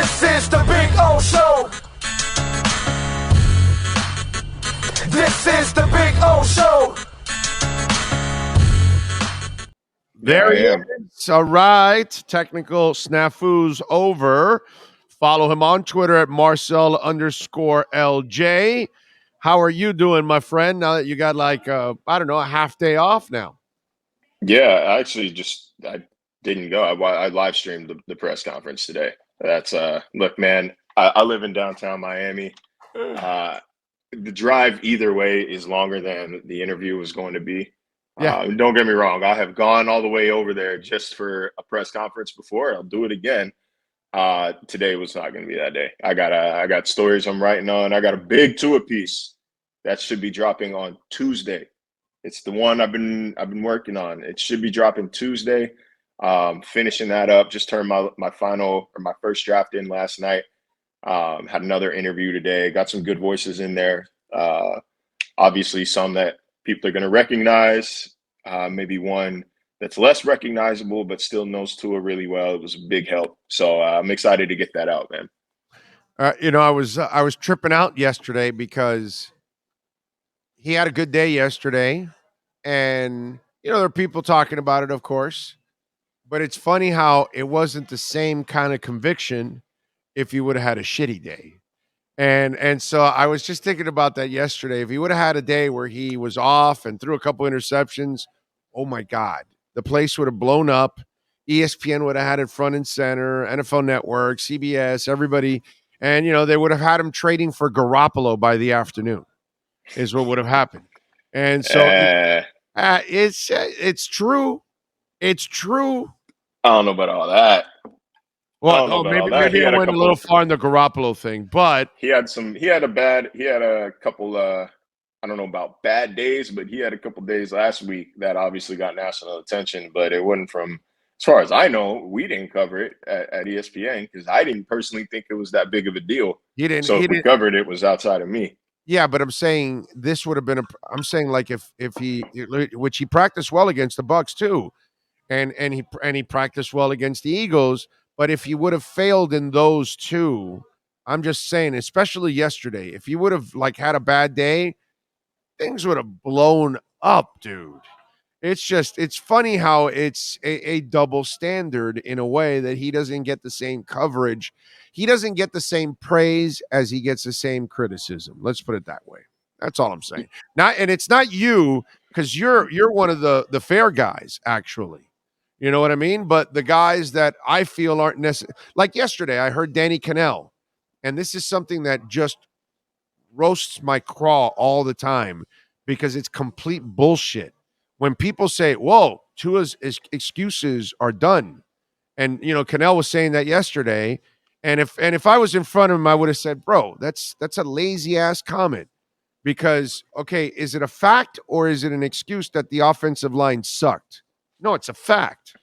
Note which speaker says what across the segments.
Speaker 1: This is the Big O Show. This is the Big O Show.
Speaker 2: There he is. All right. Technical snafus over. Follow him on Twitter at Marcel_LJ. How are you doing, my friend, now that you got a half day off now?
Speaker 3: Yeah, I didn't go. I live streamed the press conference today. That's look, man, I live in downtown Miami. The drive either way is longer than the interview was going to be.
Speaker 2: Yeah.
Speaker 3: Don't get me wrong. I have gone all the way over there just for a press conference before. I'll do it again. Today was not going to be that day. I got stories I'm writing on. I got a big tour piece that should be dropping on Tuesday. It's the one I've been working on. It should be dropping Tuesday. Finishing that up. Just turned my first draft in last night. Had another interview today. Got some good voices in there. Obviously, some that people are going to recognize. Maybe one that's less recognizable, but still knows Tua really well. It was a big help. So I'm excited to get that out, man.
Speaker 2: I was tripping out yesterday because he had a good day yesterday, and there are people talking about it, of course, but it's funny how it wasn't the same kind of conviction if he would have had a shitty day. And so I was just thinking about that yesterday. If he would have had a day where he was off and threw a couple interceptions, oh my God, the place would have blown up. ESPN would have had it front and center, NFL Network, CBS, everybody. And, they would have had him trading for Garoppolo by the afternoon is what would have happened. And so it's true. It's true.
Speaker 3: I don't know about all that.
Speaker 2: Well, maybe I went a little far in the Garoppolo thing, but
Speaker 3: he had a couple I don't know about bad days, but he had a couple days last week that obviously got national attention, but it wasn't from, as far as I know, we didn't cover it at ESPN because I didn't personally think it was that big of a deal. If we covered it, it was outside of me.
Speaker 2: Yeah, but I'm saying this would have been I'm saying like if he, which he practiced well against the Bucks too, and he practiced well against the Eagles. But if he would have failed in those two, I'm just saying, especially yesterday, if he would have had a bad day, things would have blown up, dude. It's funny how it's a double standard in a way that he doesn't get the same coverage. He doesn't get the same praise as he gets the same criticism. Let's put it that way. That's all I'm saying. And it's not you, because you're one of the fair guys, actually. You know what I mean? But the guys that I feel aren't necessary. Like yesterday, I heard Danny Cannell, and this is something that just roasts my craw all the time because it's complete bullshit. When people say, whoa, Tua's excuses are done. And, Cannell was saying that yesterday. And if I was in front of him, I would have said, bro, that's a lazy ass comment. Because, okay, is it a fact or is it an excuse that the offensive line sucked? No, it's a fact.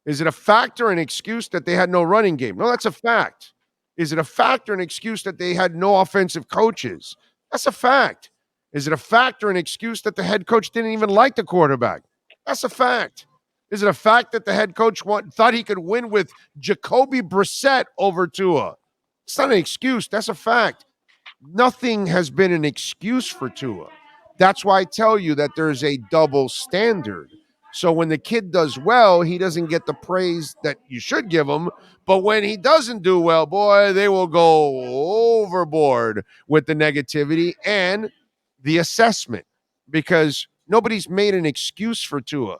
Speaker 2: Is it a fact or an excuse that they had no running game? No, that's a fact. Is it a fact or an excuse that they had no offensive coaches? That's a fact. Is it a fact or an excuse that the head coach didn't even like the quarterback? That's a fact. Is it a fact that the head coach thought he could win with Jacoby Brissett over Tua? It's not an excuse. That's a fact. Nothing has been an excuse for Tua. That's why I tell you that there's a double standard. So when the kid does well, he doesn't get the praise that you should give him. But when he doesn't do well, boy, they will go overboard with the negativity and the assessment, because nobody's made an excuse for Tua.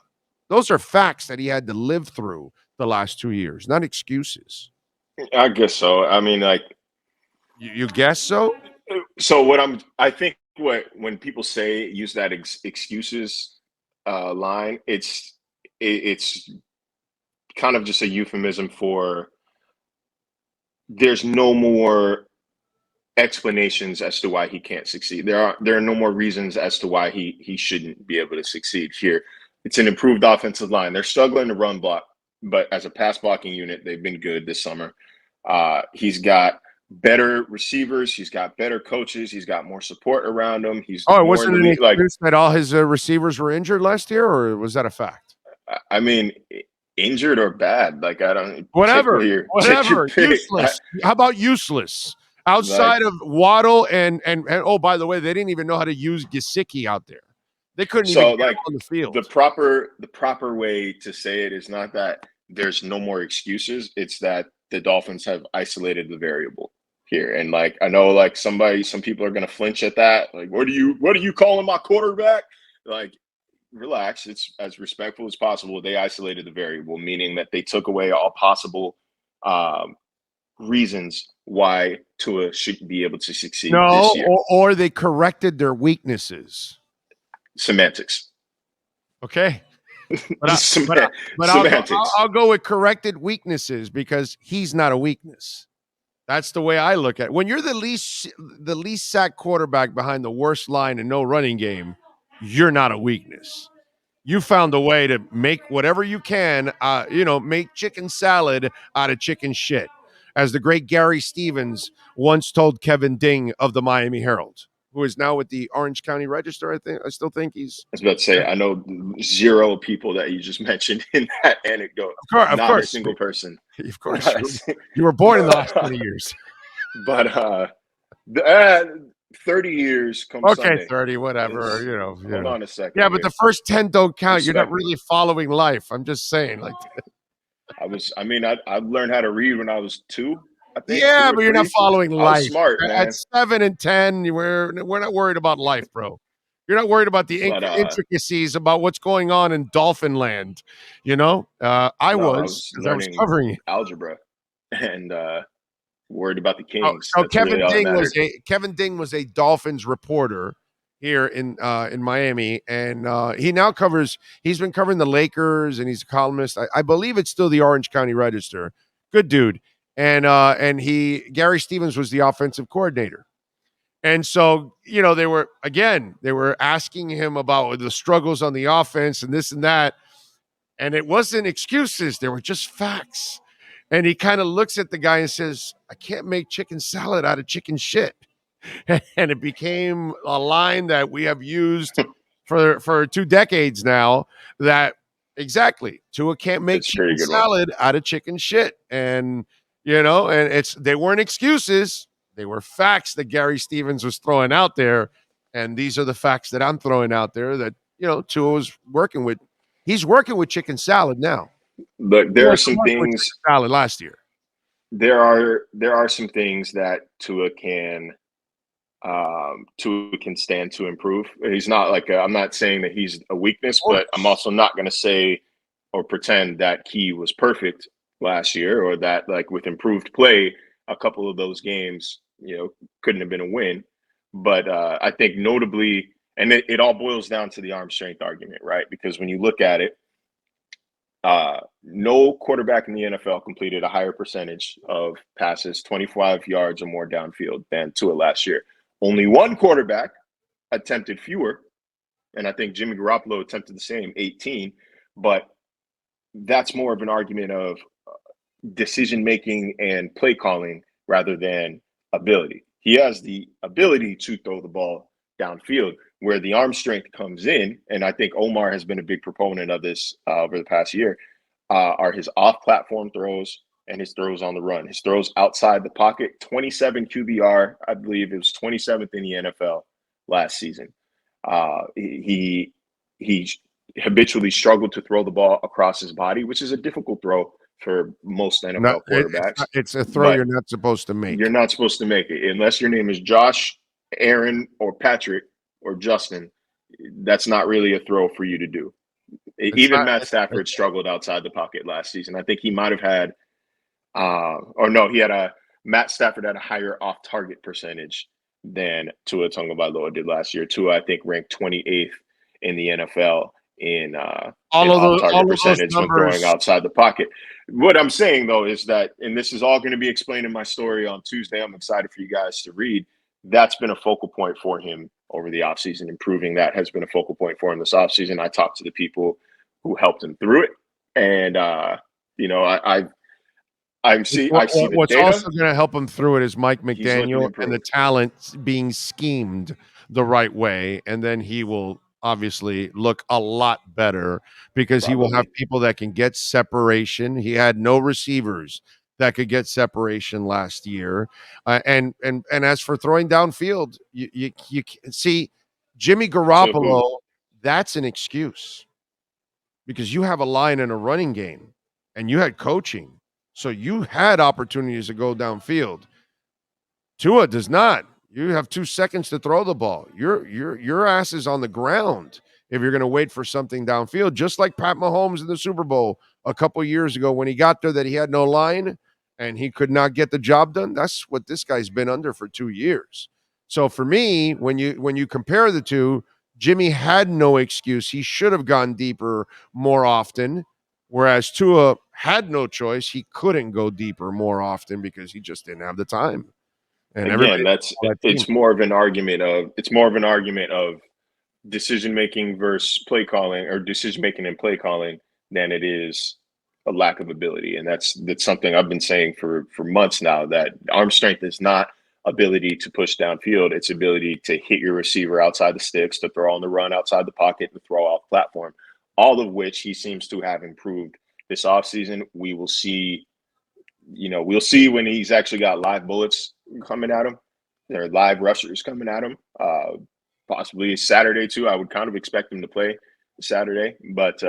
Speaker 2: Those are facts that he had to live through the last 2 years, not excuses.
Speaker 3: I guess so. I mean,
Speaker 2: you guess so?
Speaker 3: So I think when people use that excuses line, it's kind of just a euphemism for there's no more explanations as to why he can't succeed. There are no more reasons as to why he shouldn't be able to succeed here. It's an improved offensive line. They're struggling to run block, but as a pass blocking unit, they've been good this summer. He's got better receivers. He's got better coaches. He's got more support around him. It wasn't
Speaker 2: that all his receivers were injured last year, or was that a fact?
Speaker 3: I mean, injured or bad. Like I don't
Speaker 2: Whatever,
Speaker 3: pick your
Speaker 2: whatever.
Speaker 3: pick.
Speaker 2: Useless. How about useless?
Speaker 3: Like
Speaker 2: Outside of Waddle and oh, by the way, they didn't even know how to use Gesicki out there. They couldn't even
Speaker 3: so
Speaker 2: get him
Speaker 3: like
Speaker 2: on the field.
Speaker 3: the proper way to say it is not that there's no more excuses. It's that the Dolphins have isolated the variable here. And like I know like some people are gonna flinch at that. Like, what are you calling my quarterback? Like, relax. It's as respectful as possible. They isolated the variable, meaning that they took away all possible reasons why Tua should be able to succeed
Speaker 2: No,
Speaker 3: this year.
Speaker 2: or they corrected their weaknesses.
Speaker 3: Semantics.
Speaker 2: Okay. But
Speaker 3: Semantics.
Speaker 2: I'll go with corrected weaknesses because he's not a weakness. That's the way I look at it. When you're the least sacked quarterback behind the worst line and no running game, you're not a weakness. You found a way to make whatever you can, make chicken salad out of chicken shit. As the great Gary Stevens once told Kevin Ding of the Miami Herald, who is now with the Orange County Register, I still think he's.
Speaker 3: I was about to say, I know zero people that you just mentioned in that anecdote.
Speaker 2: Of
Speaker 3: Not
Speaker 2: course.
Speaker 3: a single person.
Speaker 2: Of course. You were born in the last 20 years.
Speaker 3: But 30 years come
Speaker 2: Okay,
Speaker 3: Sunday.
Speaker 2: 30, whatever.
Speaker 3: Hold on a second.
Speaker 2: Yeah, but the first 10 don't count.
Speaker 3: Respect
Speaker 2: You're not really following life. I'm just saying. Like,
Speaker 3: I learned how to read when I was 2. I think.
Speaker 2: yeah,
Speaker 3: 2 or
Speaker 2: but you're not
Speaker 3: 3.
Speaker 2: following
Speaker 3: I
Speaker 2: life.
Speaker 3: was smart, man.
Speaker 2: At 7 and 10, we're not worried about life, bro. You're not worried about the intricacies about what's going on in Dolphin Land. I was because I was covering it.
Speaker 3: Algebra and worried about the Kings.
Speaker 2: So
Speaker 3: That's really all that mattered.
Speaker 2: Kevin Ding was a Dolphins reporter here in Miami, and he now covers. He's been covering the Lakers, and he's a columnist. I believe it's still the Orange County Register. Good dude, and Gary Stevens was the offensive coordinator. And so, they were asking him about the struggles on the offense and this and that. And it wasn't excuses. They were just facts. And he kind of looks at the guy and says, I can't make chicken salad out of chicken shit. And it became a line that we have used for 2 decades now that exactly Tua can't make chicken salad out of chicken shit. And, they weren't excuses. They were facts that Gary Stevens was throwing out there. And these are the facts that I'm throwing out there that, Tua was working with. He's working with chicken salad now.
Speaker 3: Look, there are some things.
Speaker 2: Salad last year.
Speaker 3: There are some things that Tua can stand to improve. He's not like I'm not saying that he's a weakness, but I'm also not going to say or pretend that he was perfect last year or that like with improved play, a couple of those games, couldn't have been a win. But I think notably, and it all boils down to the arm strength argument, right? Because when you look at it, no quarterback in the NFL completed a higher percentage of passes 25 yards or more downfield than Tua last year. Only one quarterback attempted fewer, and I think Jimmy Garoppolo attempted the same, 18. But that's more of an argument of decision-making and play calling rather than ability. He has the ability to throw the ball downfield. Where the arm strength comes in, and I think Omar has been a big proponent of this over the past year, are his off-platform throws and his throws on the run. His throws outside the pocket, 27 QBR, I believe it was 27th in the NFL last season. He habitually struggled to throw the ball across his body, which is a difficult throw for most NFL quarterbacks.
Speaker 2: It's a throw you're not supposed to make.
Speaker 3: You're not supposed to make it unless your name is Josh, Aaron, or Patrick, or Justin. That's not really a throw for you to do. Even Matt Stafford struggled outside the pocket last season. I think he might have had, Matt Stafford had a higher off-target percentage than Tua Tagovailoa did last year. Tua, I think, ranked 28th in the NFL in off-target percentage when throwing outside the pocket. What I'm saying, though, is that, and this is all going to be explained in my story on Tuesday, I'm excited for you guys to read, that's been a focal point for him over the offseason. Improving that has been a focal point for him this offseason. I talked to the people who helped him through it. And, I see the
Speaker 2: what's
Speaker 3: data.
Speaker 2: also going to help him through it is Mike McDaniel and the talent being schemed the right way. And then he will obviously look a lot better because he will have people that can get separation. He had no receivers that could get separation last year, and as for throwing downfield, you see Jimmy Garoppolo. That's an excuse because you have a line and a running game, and you had coaching, so you had opportunities to go downfield. Tua does not. You have 2 seconds to throw the ball. Your ass is on the ground if you're going to wait for something downfield, just like Pat Mahomes in the Super Bowl a couple years ago when he got there that he had no line and he could not get the job done. That's what this guy's been under for 2 years. So for me, when you compare the two, Jimmy had no excuse. He should have gone deeper more often, whereas Tua had no choice. He couldn't go deeper more often because he just didn't have the time. And
Speaker 3: again, it's more of an argument of decision making versus play calling, or decision making and play calling, than it is a lack of ability. And that's something I've been saying for months now, that arm strength is not ability to push downfield. It's ability to hit your receiver outside the sticks, to throw on the run outside the pocket, and throw off platform, all of which he seems to have improved this offseason. We will see, we'll see when he's actually got live bullets coming at him. There are live rushers coming at him. Possibly Saturday too. I would kind of expect him to play Saturday, but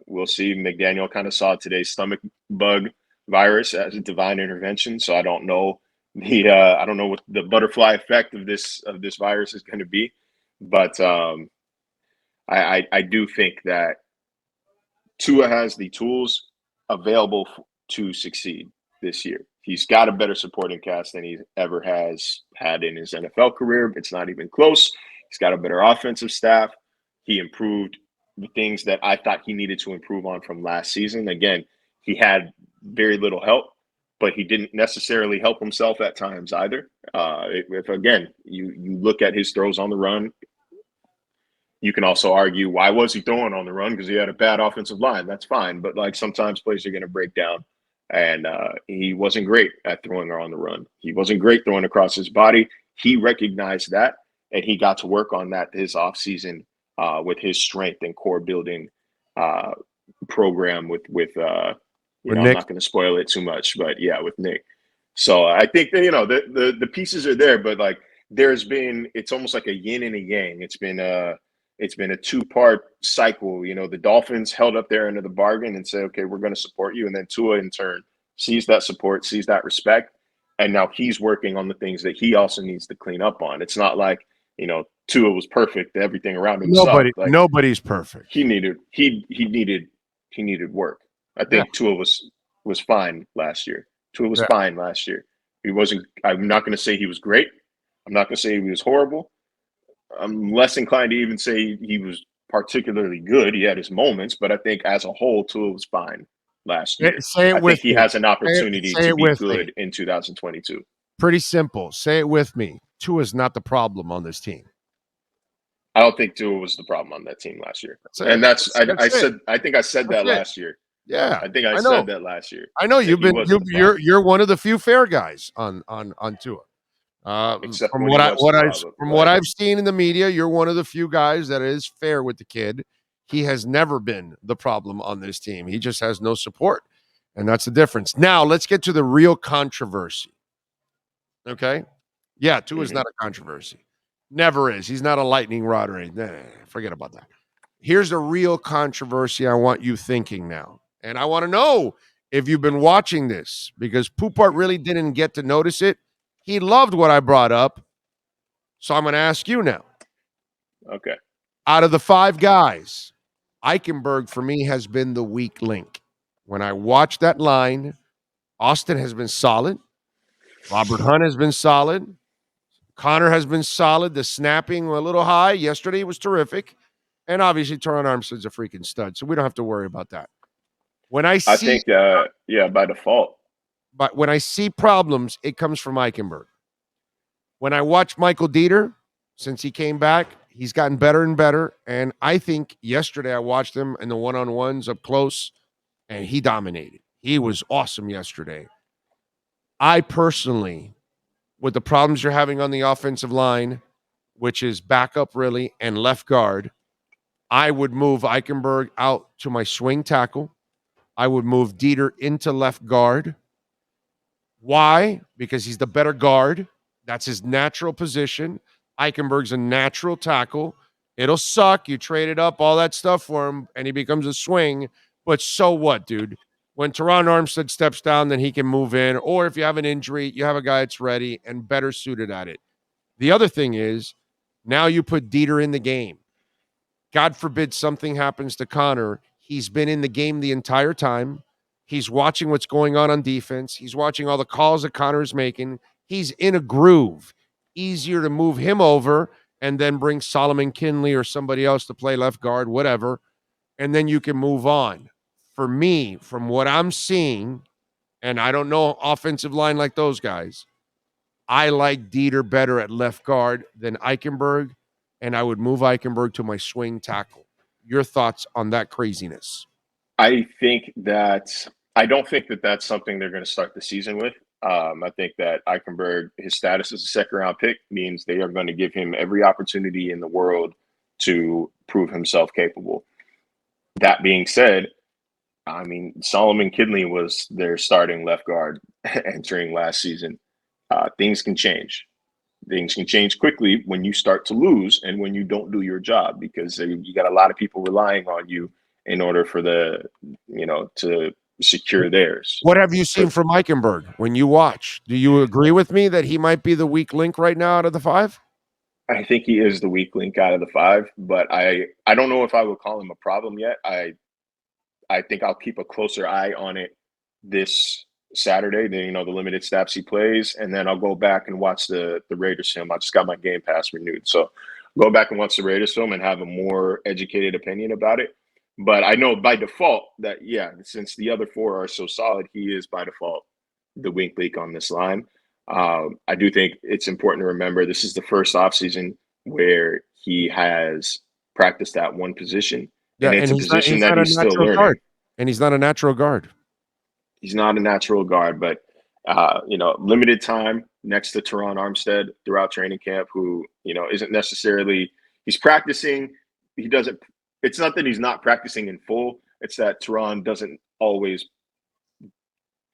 Speaker 3: we'll see. McDaniel kind of saw today's stomach bug virus as a divine intervention, so I don't know what the butterfly effect of this virus is going to be, but I do think that Tua has the tools available to succeed this year. He's got a better supporting cast than he ever has had in his NFL career. It's not even close. He's got a better offensive staff. He improved the things that I thought he needed to improve on from last season. Again, he had very little help, but he didn't necessarily help himself at times either. If again, you look at his throws on the run, you can also argue, why was he throwing on the run? Because he had a bad offensive line. That's fine. But like, sometimes plays are going to break down. And he wasn't great at throwing on the run. He wasn't great throwing across his body. He recognized that, and he got to work on that this offseason with his strength and core building program with I'm not going to spoil it too much, but yeah, with Nick. So I think that, the pieces are there, but like, it's almost like a yin and a yang. It's been a 2-part cycle. The Dolphins held up their end of the bargain and said, okay, we're going to support you. And then Tua in turn sees that support, sees that respect. And now he's working on the things that he also needs to clean up on. It's not like, Tua was perfect. Everything around him.
Speaker 2: Nobody's perfect.
Speaker 3: He needed work. I think Tua was fine last year. Tua was fine last year. He wasn't, I'm not going to say he was great. I'm not going to say he was horrible. I'm less inclined to even say he was particularly good. He had his moments, but I think as a whole, Tua was fine last year. I think he has an opportunity to be good in 2022.
Speaker 2: Pretty simple. Say it with me. Tua is not the problem on this team.
Speaker 3: I don't think Tua was the problem on that team last year. I think I said that last year.
Speaker 2: Yeah.
Speaker 3: I think I said that last year.
Speaker 2: I know you're one of the few fair guys on Tua. From what I've seen in the media, you're one of the few guys that is fair with the kid. He has never been the problem on this team. He just has no support, and that's the difference. Now, let's get to the real controversy. Okay? Yeah, Tua is not a controversy. Never is. He's not a lightning rod or anything. Forget about that. Here's the real controversy I want you thinking now. And I want to know if you've been watching this, because Poupart really didn't get to notice it. He loved what I brought up. So I'm going to ask you now.
Speaker 3: Okay.
Speaker 2: Out of the 5 guys, Eichenberg for me has been the weak link. When I watch that line, Austin has been solid. Robert Hunt has been solid. Connor has been solid. The snapping a little high. Yesterday was terrific. And obviously, Teron Armstead's a freaking stud, so we don't have to worry about that. I
Speaker 3: think, by default.
Speaker 2: But when I see problems, it comes from Eichenberg. When I watch Michael Dieter, since he came back, he's gotten better and better. And I think yesterday I watched him in the one-on-ones up close, and he dominated. He was awesome yesterday. I personally, with the problems you're having on the offensive line, which is backup really and left guard, I would move Eichenberg out to my swing tackle. I would move Dieter into left guard. Why? Because he's the better guard. That's his natural position. Eichenberg's a natural tackle. It'll suck. You trade it up, all that stuff for him, and he becomes a swing. But so what, dude? When Teron Armstead steps down, then he can move in. Or if you have an injury, you have a guy that's ready and better suited at it. The other thing is, now you put Dieter in the game. God forbid something happens to Connor. He's been in the game the entire time. He's watching what's going on defense. He's watching all the calls that Connor's making. He's in a groove. Easier to move him over and then bring Solomon Kinley or somebody else to play left guard, whatever, and then you can move on. For me, from what I'm seeing, and I don't know offensive line like those guys, I like Dieter better at left guard than Eichenberg, and I would move Eichenberg to my swing tackle. Your thoughts on that craziness?
Speaker 3: I don't think that that's something they're going to start the season with. I think that Eichenberg, his status as a second-round pick means they are going to give him every opportunity in the world to prove himself capable. That being said, I mean, Solomon Kinley was their starting left guard entering last season. Things can change. Things can change quickly when you start to lose and when you don't do your job, because you got a lot of people relying on you in order for to secure theirs.
Speaker 2: What have you seen from Eichenberg when you watch? Do you agree with me that he might be the weak link right now out of the five?
Speaker 3: I think he is the weak link out of the five, but I don't know if I would call him a problem yet. I think I'll keep a closer eye on it this Saturday, the limited snaps he plays, and then I'll go back and watch the Raiders film. I just got my Game Pass renewed, so go back and watch the Raiders film and have a more educated opinion about it. But I know by default that, since the other four are so solid, he is by default the weak link on this line. I do think it's important to remember this is the first offseason where he has practiced that one position.
Speaker 2: Yeah,
Speaker 3: and it's
Speaker 2: and
Speaker 3: a position that he's still learning.
Speaker 2: Guard. And he's not a natural guard.
Speaker 3: He's not a natural guard, but limited time next to Teron Armstead throughout training camp, who isn't necessarily he's practicing. He doesn't. It's not that he's not practicing in full. It's that Teron doesn't always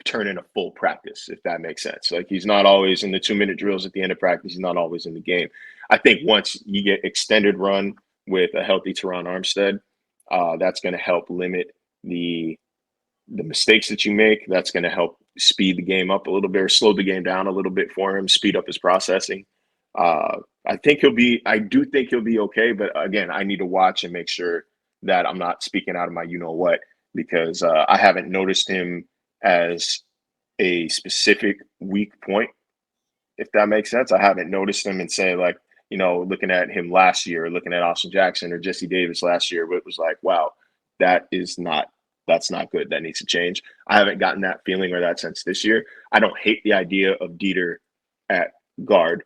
Speaker 3: turn in a full practice, if that makes sense. Like, he's not always in the 2-minute drills at the end of practice. He's not always in the game. I think once you get extended run with a healthy Teron Armstead, that's going to help limit the mistakes that you make. That's going to help speed the game up a little bit, or slow the game down a little bit for him, speed up his processing. I do think he'll be okay, but again, I need to watch and make sure that I'm not speaking out of my what, because I haven't noticed him as a specific weak point, if that makes sense. I haven't noticed him and say, like, looking at him last year, looking at Austin Jackson or Jesse Davis last year, but it was like, wow, that's not good. That needs to change. I haven't gotten that feeling or that sense this year. I don't hate the idea of Dieter at guard,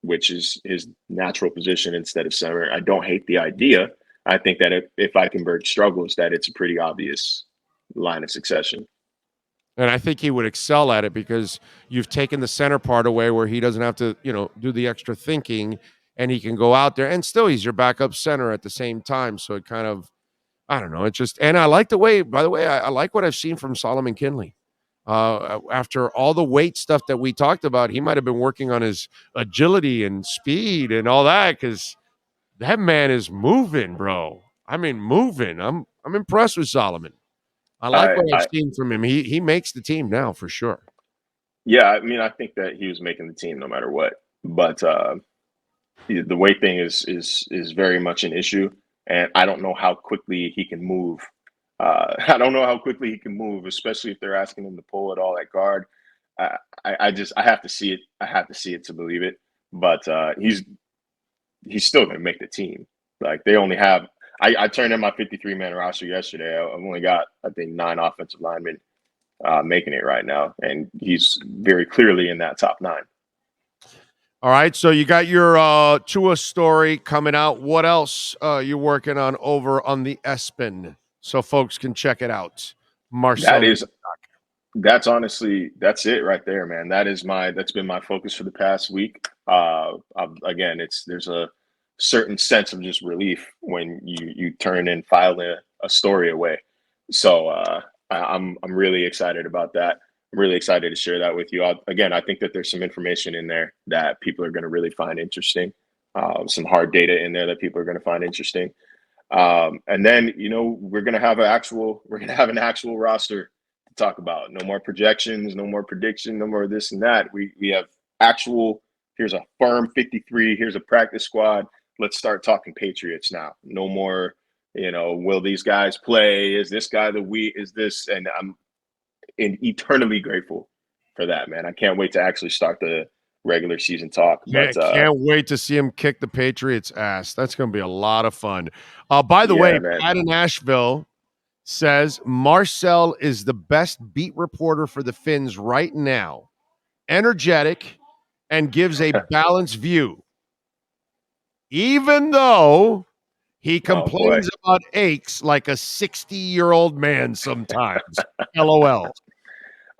Speaker 3: which is his natural position instead of center. I don't hate the idea. I think that if Eichenberg struggles, that it's a pretty obvious line of succession.
Speaker 2: And I think he would excel at it because you've taken the center part away where he doesn't have to, do the extra thinking, and he can go out there, and still he's your backup center at the same time. So it kind of, I don't know. It just, and I like the way, by the way, I like what I've seen from Solomon Kinley. After all the weight stuff that we talked about, he might have been working on his agility and speed and all that, because that man is moving, bro. I mean, moving. I'm impressed with Solomon. I like what I've seen from him. He makes the team now for sure.
Speaker 3: Yeah, I mean, I think that he was making the team no matter what. But the weight thing is very much an issue, and I don't know how quickly he can move. Especially if they're asking him to pull it all at guard. I have to see it. I have to see it to believe it. But he's still going to make the team. Like, they only have. I turned in my 53-man roster yesterday. I've only got, I think, 9 offensive linemen making it right now, and he's very clearly in that top 9.
Speaker 2: All right, so you got your Tua story coming out. What else you working on over on the ESPN so folks can check it out? Marcel.
Speaker 3: That's it right there, man. That's been my focus for the past week. Again, there's a certain sense of just relief when you turn and file a story away. So I'm really excited about that. I'm really excited to share that with you. I think that there's some information in there that people are going to really find interesting. Some hard data in there that people are going to find interesting. And then, we're going to have an actual roster to talk about. No more projections, no more prediction, no more this and that. We have actual, here's a firm 53, here's a practice squad. Let's start talking Patriots now. No more, will these guys play? Is this guy is this? And I'm eternally grateful for that, man. I can't wait to actually start the regular season talk.
Speaker 2: Yeah, can't wait to see him kick the Patriots' ass. That's going to be a lot of fun. By the way,
Speaker 3: man.
Speaker 2: Pat in Asheville says Marcel is the best beat reporter for the Finns right now. Energetic and gives a balanced view. Even though he complains about aches like a 60-year-old man sometimes. LOL.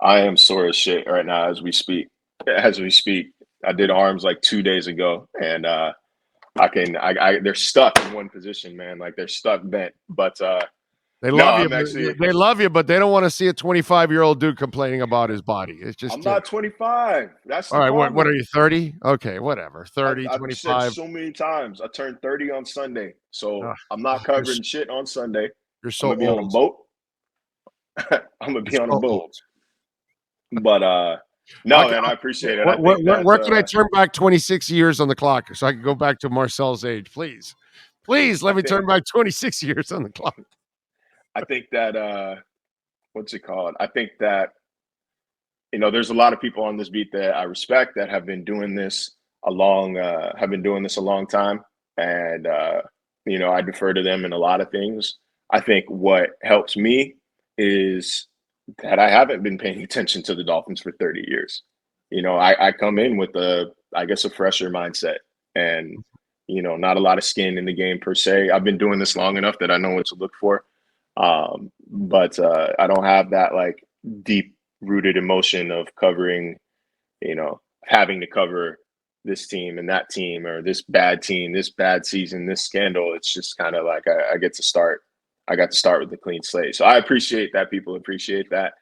Speaker 3: I am sore as shit right now as we speak. I did arms like 2 days ago, and they're stuck in one position, man. Like they're stuck bent. But
Speaker 2: they love you, but they don't want to see a 25-year-old dude complaining about his body. It's just
Speaker 3: I'm not 25. That's
Speaker 2: all right. What are you, 30? Okay, whatever. 30,
Speaker 3: I've
Speaker 2: 25.
Speaker 3: said so many times. I turned 30 on Sunday, so I'm not covering shit on Sunday.
Speaker 2: You're so
Speaker 3: I'm gonna
Speaker 2: old.
Speaker 3: be on a boat. I'm gonna be on a boat. But no, man, I appreciate it.
Speaker 2: Where can I turn back 26 years on the clock so I can go back to Marcel's age, please? Please let me turn back 26 years on the clock.
Speaker 3: I think that what's it called? I think that there's a lot of people on this beat that I respect that have been doing this a long time, and I defer to them in a lot of things. I think what helps me is that I haven't been paying attention to the Dolphins for 30 years. I come in with a fresher mindset and, not a lot of skin in the game per se. I've been doing this long enough that I know what to look for. But I don't have that like deep rooted emotion of covering, having to cover this team and that team or this bad team, this bad season, this scandal. It's just kind of like I got to start with a clean slate. So I appreciate that. People appreciate that.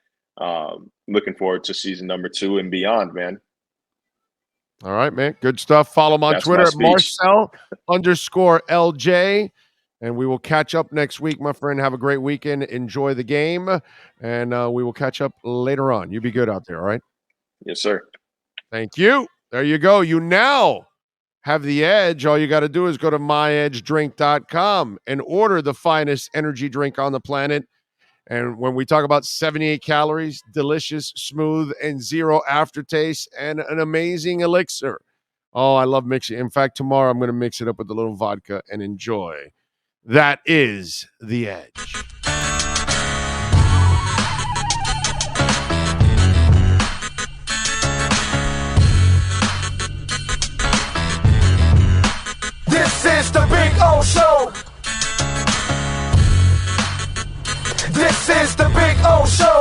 Speaker 3: Looking forward to season number 2 and beyond, man.
Speaker 2: All right, man. Good stuff. Follow him on Twitter at Marcel_LJ. And we will catch up next week, my friend. Have a great weekend. Enjoy the game. And we will catch up later on. You be good out there, all right?
Speaker 3: Yes, sir.
Speaker 2: Thank you. There you go. You now have the edge. All you got to do is go to myedgedrink.com and order the finest energy drink on the planet. And when we talk about 78 calories, delicious, smooth, and zero aftertaste, and an amazing elixir. Oh, I love mixing. In fact, tomorrow I'm going to mix it up with a little vodka and enjoy. That is the edge.
Speaker 1: This is the Big O Show. This is the Big O Show.